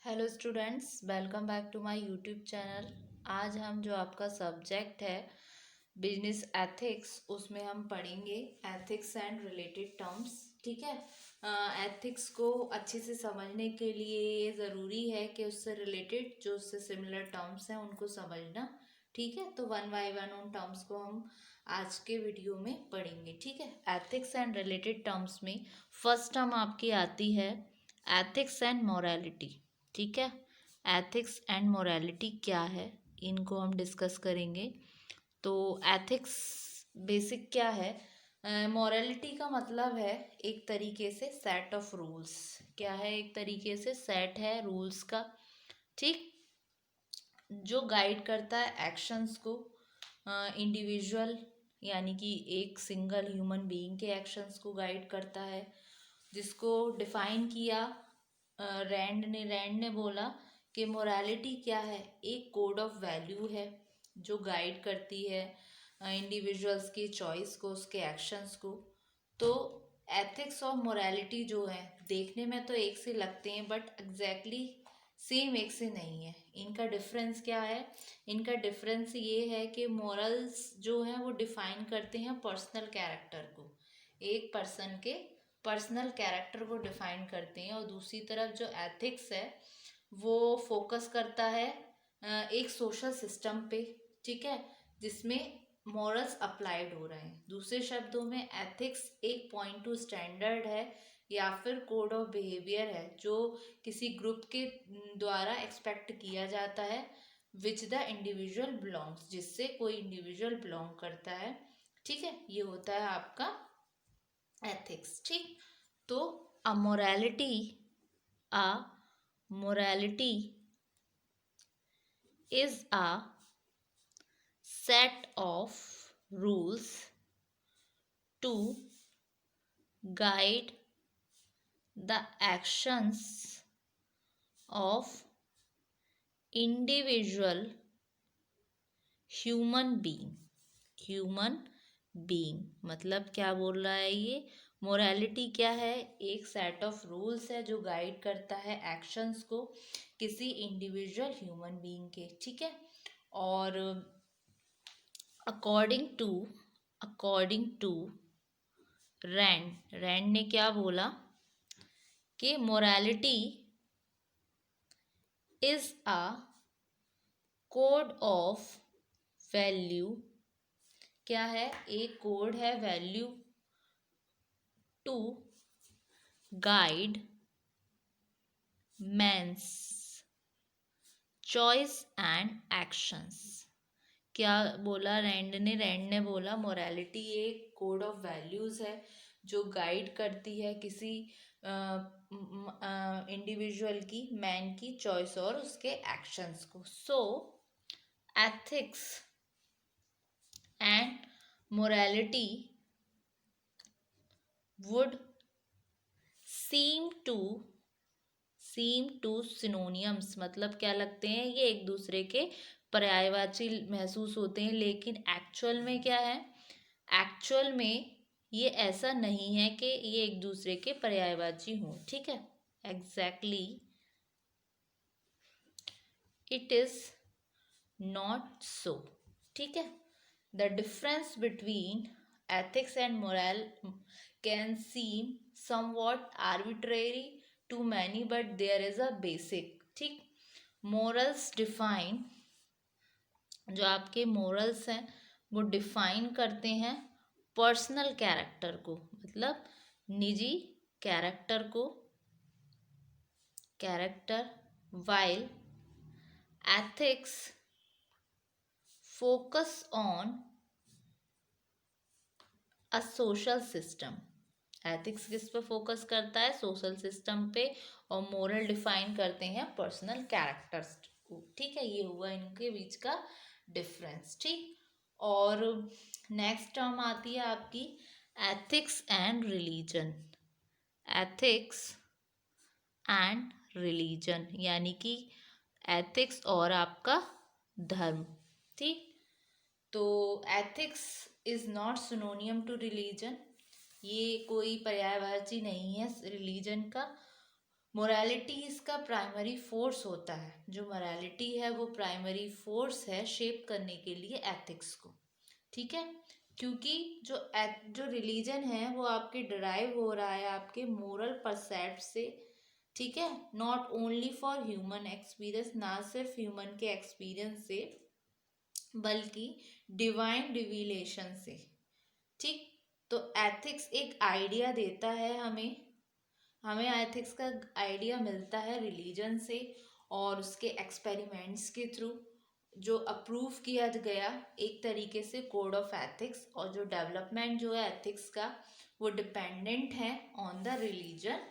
Hello students, welcome back to my YouTube channel. आज हम जो आपका सब्जेक्ट है बिजनेस एथिक्स, उसमें हम पढ़ेंगे एथिक्स एंड रिलेटेड टर्म्स। ठीक है। एथिक्स को अच्छे से समझने के लिए ये ज़रूरी है कि उससे रिलेटेड जो उससे सिमिलर टर्म्स हैं उनको समझना। ठीक है, तो वन बाय वन उन टर्म्स को हम आज के वीडियो में पढ़ेंगे। ठीक है, एथिक्स एंड रिलेटेड टर्म्स में फर्स्ट टर्म आपकी आती है एथिक्स एंड मोरालिटी। ठीक है, एथिक्स एंड मोरालिटी क्या है, इनको हम डिस्कस करेंगे। तो एथिक्स बेसिक क्या है, मोरालिटी का मतलब है एक तरीके से सेट ऑफ रूल्स। क्या है? एक तरीके से सेट है रूल्स का। ठीक, जो गाइड करता है एक्शंस को, इंडिविजुअल यानी कि एक सिंगल ह्यूमन बीइंग के एक्शंस को गाइड करता है, जिसको डिफाइन किया रैंड ने बोला कि मोरालिटी क्या है, एक कोड ऑफ वैल्यू है जो गाइड करती है इंडिविजुअल्स की चॉइस को, उसके एक्शंस को। तो एथिक्स और मोरालिटी जो है देखने में तो एक से लगते हैं, बट एग्जैक्टली सेम एक से नहीं है। इनका डिफरेंस क्या है? इनका डिफरेंस ये है कि मोरल्स जो हैं वो डिफाइन करते हैं पर्सनल कैरेक्टर को, एक पर्सन के पर्सनल कैरेक्टर को डिफाइन करते हैं, और दूसरी तरफ जो एथिक्स है वो फोकस करता है एक सोशल सिस्टम पे। ठीक है, जिसमें मॉरल्स अप्लाइड हो रहे हैं। दूसरे शब्दों में एथिक्स एक पॉइंट टू स्टैंडर्ड है या फिर कोड ऑफ बिहेवियर है जो किसी ग्रुप के द्वारा एक्सपेक्ट किया जाता है, विच द इंडिविजुअल बिलोंग्स, जिससे कोई इंडिविजुअल बिलोंग करता है। ठीक है, ये होता है आपका एथिक्स। ठीक, तो uh morality uh morality is a set of rules to guide the actions of individual human being। Human being मतलब क्या बोल रहा है ये? मोरालिटी क्या है? एक सेट ऑफ रूल्स है जो गाइड करता है एक्शंस को किसी इंडिविजुअल ह्यूमन बीइंग के। ठीक है, और according to according to Rand ने क्या बोला कि morality is a code of value. क्या है? एक कोड है value to guide man's choice and actions. क्या बोला रैंड ने बोला मोरालिटी एक कोड ऑफ वैल्यूज है जो गाइड करती है किसी इंडिविजुअल की, मैन की चॉइस और उसके एक्शंस को। So ethics and morality would seem to synonyms, मतलब क्या लगते हैं? ये एक दूसरे के पर्यायवाची महसूस होते हैं, लेकिन एक्चुअल में क्या है? एक्चुअल में ये ऐसा नहीं है कि ये एक दूसरे के पर्यायवाची हों। ठीक है, exactly it is not so. ठीक है, the difference between ethics and moral can seem somewhat arbitrary to many, but there is a basic। ठीक, morals define, जो आपके morals हैं वो डिफाइन करते हैं पर्सनल कैरेक्टर को, मतलब निजी कैरेक्टर को, character, while ethics focus on a social system. Ethics किस पे फोकस करता है? सोशल सिस्टम पे। और मोरल डिफाइन करते हैं पर्सनल कैरेक्टर्स को। ठीक है, ये हुआ इनके बीच का डिफरेंस। ठीक, और नेक्स्ट टर्म आती है आपकी ethics and religion. Ethics and religion यानी कि एथिक्स और आपका धर्म। ठीक, तो ethics is not synonym to religion, ये कोई पर्यायवाची नहीं है रिलीजन का। मोरालिटी इसका प्राइमरी फोर्स होता है। जो मोरालिटी है वो प्राइमरी फोर्स है शेप करने के लिए एथिक्स को। ठीक है, क्योंकि जो रिलीजन है वो आपके डिराइव हो रहा है आपके मोरल परसेप्ट से। ठीक है, not only for human experience, ना सिर्फ ह्यूमन के एक्सपीरियंस से बल्कि डिवाइन रिवीलेशन से। ठीक, तो एथिक्स एक आइडिया देता है हमें। हमें एथिक्स का आइडिया मिलता है रिलीजन से और उसके एक्सपेरिमेंट्स के थ्रू, जो अप्रूव किया गया एक तरीके से कोड ऑफ एथिक्स। और जो डेवलपमेंट जो है एथिक्स का वो डिपेंडेंट है ऑन द रिलीजन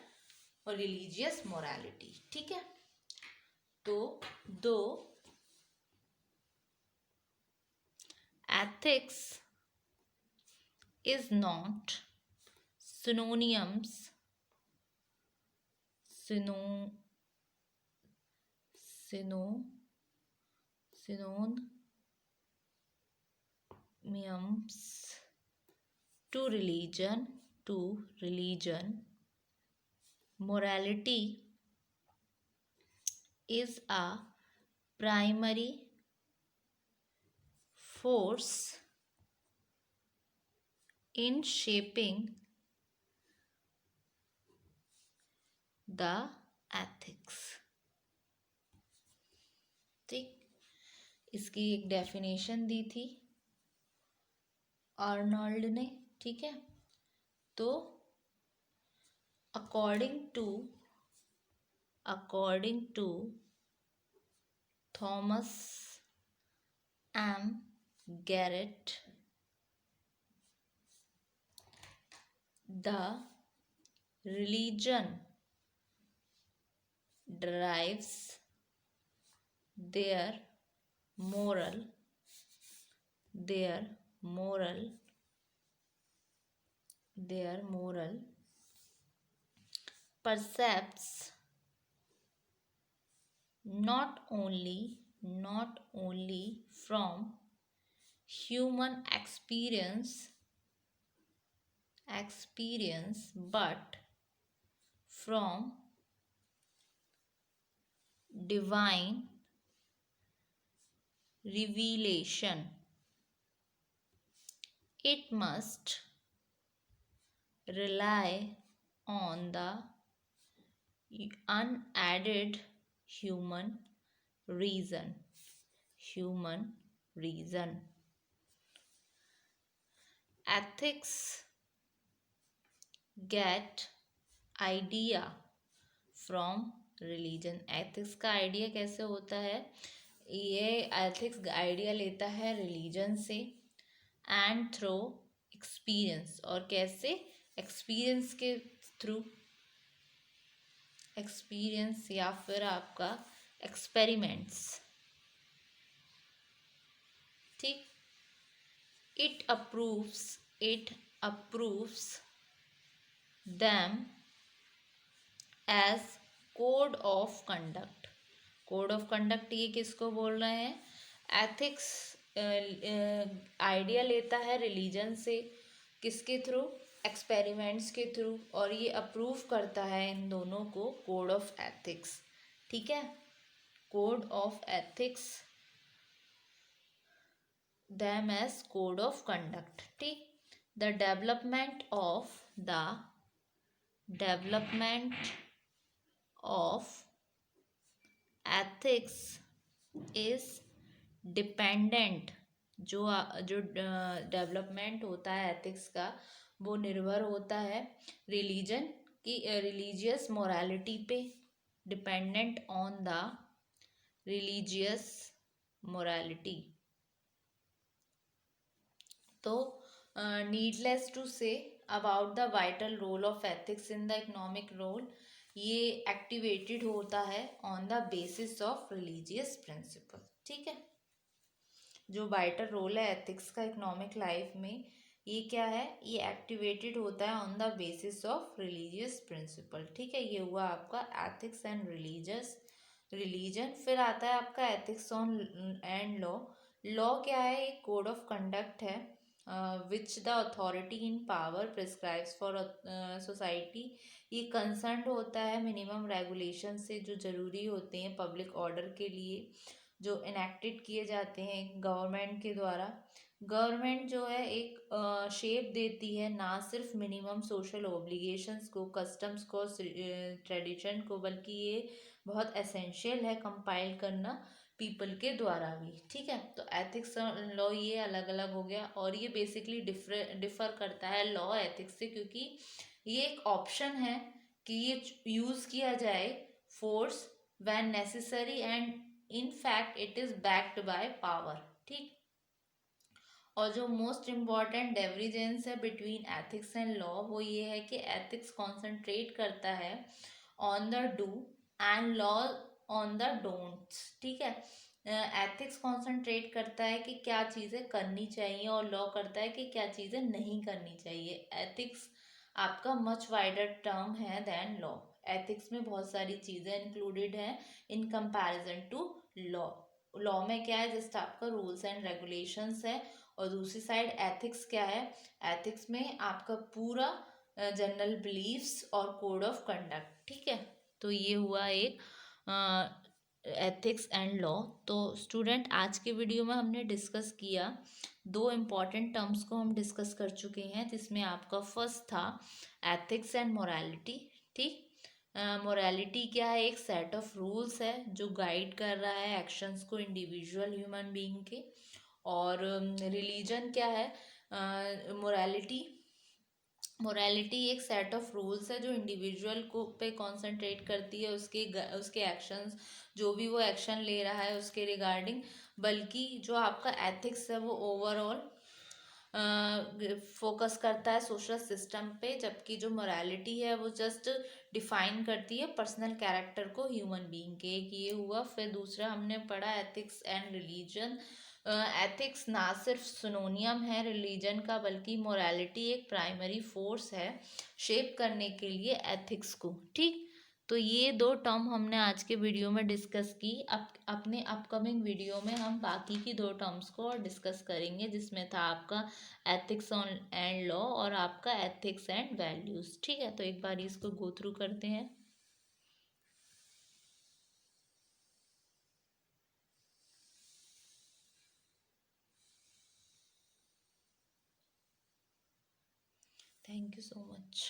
और रिलीजियस मोरालिटी। ठीक है, तो दो ethics is not synonyms syno syno synonyms to religion. Morality is a primary force in shaping the ethics। ठीक, इसकी एक डेफिनेशन दी थी आर्नल्ड ने। ठीक है, तो according to Thomas M Garrett, the religion derives their moral percepts not only from human experience but from divine revelation। It must rely on the unaided human reason। Ethics get idea from religion। Ethics का idea कैसे होता है? ये ethics idea लेता है religion से and through experience. और कैसे? एक्सपीरियंस के थ्रू, एक्सपीरियंस या फिर आपका एक्सपेरिमेंट्स। ठीक, it approves them as code of conduct. Code of conduct ये किसको बोल रहे हैं? एथिक्स आइडिया लेता है रिलीजन से, किसके थ्रू? एक्सपेरिमेंट्स के थ्रू, और ये अप्रूव करता है इन दोनों को कोड ऑफ एथिक्स। ठीक है, code of ethics them as code of conduct। ठीक, the development of ethics is dependent। जो डेवलपमेंट होता है एथिक्स का वो निर्भर होता है रिलीजन की रिलीजियस मोरालिटी पे, dependent on the religious morality. तो needless to say about the vital role of ethics in the economic role, ये एक्टिवेटेड होता है on the basis of religious principle. ठीक है, जो वाइटल रोल है एथिक्स का इकोनॉमिक लाइफ में, ये क्या है? ये एक्टिवेटेड होता है on the basis of religious principle. ठीक है, ये हुआ आपका एथिक्स एंड रिलीजन। फिर आता है आपका ethics on and law. Law क्या है? एक कोड ऑफ कंडक्ट है which the authority in power prescribes for society. ये कंसर्न होता है मिनिमम रेगुलेशन से जो ज़रूरी होते हैं पब्लिक ऑर्डर के लिए, जो इनेक्टेड किए जाते हैं गवर्नमेंट के द्वारा। गवर्नमेंट जो है एक शेप देती है ना सिर्फ मिनिमम सोशल ओब्लिगेशंस को, कस्टम्स को, ट्रेडिशन को, बल्कि ये बहुत एसेंशियल है कंपाइल करना पीपल के द्वारा भी। ठीक है, तो एथिक्स लॉ ये अलग अलग हो गया, और ये बेसिकली डिफर करता है लॉ एथिक्स से, क्योंकि ये एक ऑप्शन है कि ये यूज किया जाए force when necessary and in fact it is backed by power. ठीक, और जो मोस्ट इम्पॉर्टेंट डेवरीजेंस है बिटवीन एथिक्स एंड लॉ वो ये है कि एथिक्स कॉन्सेंट्रेट करता है on the do and law on the don'ts. ठीक है, एथिक्स कॉन्सेंट्रेट करता है कि क्या चीज़ें करनी चाहिए, और लॉ करता है कि क्या चीज़ें नहीं करनी चाहिए। एथिक्स आपका मच वाइडर टर्म है देन लॉ। एथिक्स में बहुत सारी चीज़ें इंक्लूडेड हैं in comparison to law. Law में क्या है, जस्ट आपका रूल्स एंड रेगुलेशंस है, और दूसरी साइड एथिक्स क्या है, एथिक्स में आपका पूरा जनरल बिलीफ्स और कोड ऑफ कंडक्ट। ठीक है, तो ये हुआ एक एथिक्स एंड लॉ। तो स्टूडेंट आज के वीडियो में हमने डिस्कस किया, दो इम्पॉर्टेंट टर्म्स को हम डिस्कस कर चुके हैं, जिसमें आपका फर्स्ट था एथिक्स एंड मोरालिटी। ठीक, मोरालिटी क्या है, एक सेट ऑफ रूल्स है जो गाइड कर रहा है एक्शंस को इंडिविजुअल ह्यूमन बीइंग के। और रिलीजन क्या है, मोरालिटी मोरालिटी एक सेट ऑफ रूल्स है जो इंडिविजुअल को पे कंसंट्रेट करती है, उसके एक्शंस, जो भी वो एक्शन ले रहा है उसके रिगार्डिंग। बल्कि जो आपका एथिक्स है वो ओवरऑल फोकस करता है सोशल सिस्टम पे, जबकि जो मोरालिटी है वो जस्ट डिफाइन करती है पर्सनल कैरेक्टर को ह्यूमन बीइंग के। एक ये हुआ, फिर दूसरा हमने पढ़ा एथिक्स एंड रिलीजन। एथिक्स ना सिर्फ सिनोनियम है रिलीजन का, बल्कि मोरालिटी एक प्राइमरी फोर्स है शेप करने के लिए एथिक्स को। ठीक, तो ये दो टर्म हमने आज के वीडियो में डिस्कस की। अपने अपकमिंग वीडियो में हम बाकी की दो टर्म्स को और डिस्कस करेंगे, जिसमें था आपका एथिक्स एंड लॉ और आपका एथिक्स एंड वैल्यूज। ठीक है, तो एक बार इसको गो थ्रू करते हैं। Thank you so much.